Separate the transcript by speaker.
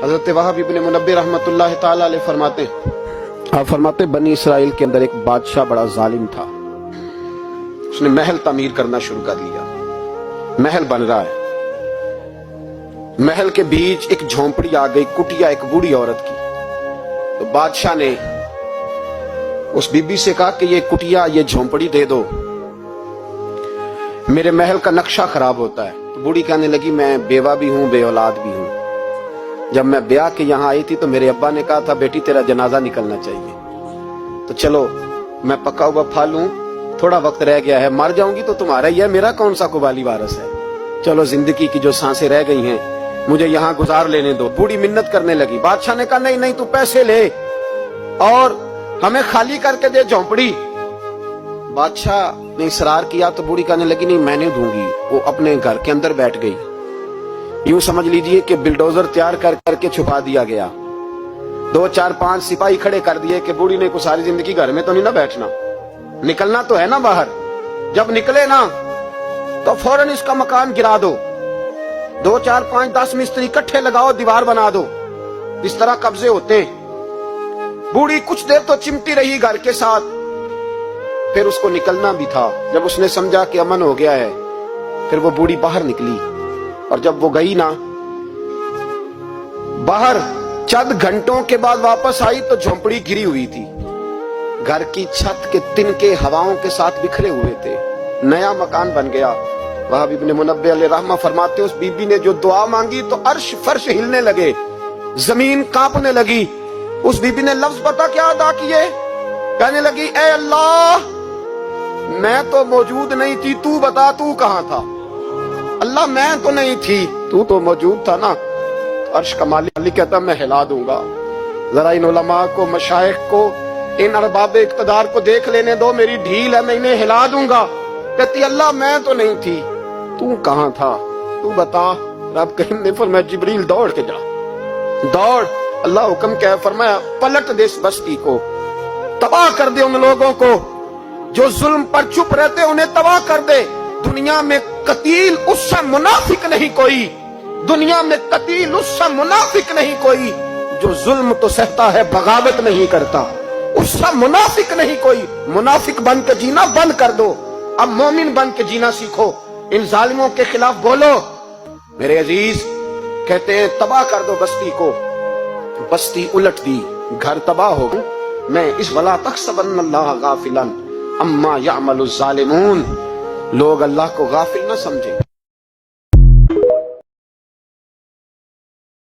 Speaker 1: हजरत वहाब इब्न मुनब्बिह रहमतुल्लाह ताला अलैह फरमाते हैं, आप फरमाते बनी इसराइल के अंदर एक बादशाह बड़ा जालिम था। उसने महल तामीर करना शुरू कर लिया। महल बन रहा है, महल के बीच एक झोंपड़ी आ गई, कुटिया एक बूढ़ी औरत की। तो बादशाह ने उस बीबी से कहा कि ये कुटिया, ये झोंपड़ी दे दो, मेरे महल का नक्शा खराब होता है। तो बूढ़ी कहने लगी, मैं बेवा भी हूं, बे औलाद भी हूं। जब मैं ब्याह के यहाँ आई थी तो मेरे अब्बा ने कहा था, बेटी तेरा जनाजा निकलना चाहिए, तो चलो मैं पका हुआ फल हूं, थोड़ा वक्त रह गया है, मर जाऊंगी तो तुम्हारा ही है, मेरा कौन सा कुबाली वारस है, चलो जिंदगी की जो सांसें रह गई हैं मुझे यहाँ गुजार लेने दो। बूढ़ी मिन्नत करने लगी। बादशाह ने कहा, नहीं नहीं, तू पैसे ले और हमें खाली करके दे झोंपड़ी। बादशाह ने इसरार किया तो बूढ़ी कहने लगी, नहीं मैं नहीं दूंगी। वो अपने घर के अंदर बैठ गई। यूं समझ लीजिए कि बिल्डोजर तैयार कर करके छुपा दिया गया। 2 4 5 सिपाही खड़े कर दिए कि बूढ़ी ने को सारी जिंदगी घर में तो नहीं ना बैठना, निकलना तो है ना बाहर। जब निकले ना तो फौरन इसका मकान गिरा दो, 2 4 5 10 मिस्त्री इकट्ठे लगाओ, दीवार बना दो। इस तरह कब्जे होते हैं। बूढ़ी कुछ देर तो चिमटी रही घर के साथ, फिर उसको निकलना भी था। जब उसने समझा कि अमन हो गया है, फिर वो बूढ़ी बाहर निकली। और जब वो गई ना बाहर, चंद घंटों के बाद वापस आई तो झोंपड़ी गिरी हुई थी। घर की छत के तिनके हवाओं के साथ बिखरे हुए थे। नया मकान बन गया। वहाब इब्न मुनब्बिह अलैहि रहमा फरमाते, उस बीबी ने जो दुआ मांगी तो अर्श फर्श हिलने लगे, जमीन कांपने लगी। उस बीबी ने लफ्ज पता क्या अदा किए? कहने लगी, ए अल्लाह, मैं तो मौजूद नहीं थी, तू बता तू कहां था? अल्लाह मैं तो नहीं थी, तू तो मौजूद था ना। अर्श का मालिक कहता, मैं हिला दूंगा। जरा इन उलमा को, मशाइख को, इन अरबाब इक़्तिदार को देख लेने दो, मेरी ढील है, मैं इन्हें हिला दूंगा। कहती, अल्लाह मैं तो नहीं थी, तू कहां था, तू बता। रब करीम ने फरमाया, जिब्रील दौड़ के जा, दौड़। अल्लाह हुक्म क्या है? फरमाया, पलट दे इस बस्ती को, तबाह कर दे उन लोगों को जो जुल्म पर चुप रहते, उन्हें तबाह कर दे। दुनिया में कतील उससे मुनाफिक नहीं कोई, दुनिया में कतील उससे मुनाफिक नहीं कोई जो जुल्म तो सहता है, बगावत नहीं करता। उससे मुनाफिक नहीं कोई। मुनाफिक बन के जीना बंद कर दो, अब मोमिन बन के जीना सीखो। इन जालिमों के खिलाफ बोलो। मेरे अजीज कहते हैं, तबाह कर दो बस्ती को। बस्ती उलट दी, घर तबाह हो गए। मैं इस वला तहसबन्नल्लाह गाफिलन अम्मा यामलु ज़ालिमून, लोग अल्लाह को गाफिल न समझे।